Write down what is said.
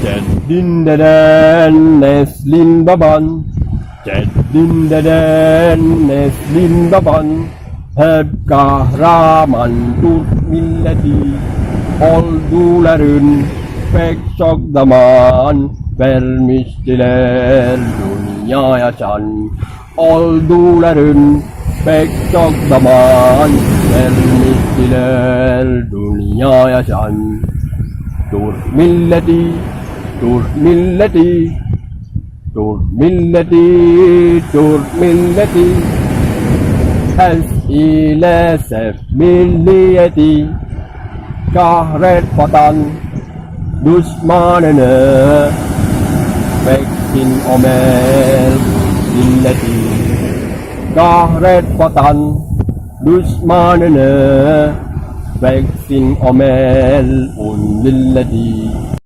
Ceddin deden, neslin baban, ceddin deden, neslin baban, hep kahraman Türk milleti olduların pek çok zaman vermiştiler dünyaya can. Olduların pek çok zaman vermiştiler dünyaya can. Türk milleti, Türk milleti, Türk milleti, Türk milleti, es ile sev milliyeti, kahret vatan düşmanını, beksin omel milleti, kahret vatan düşmanını, beksin omel milleti.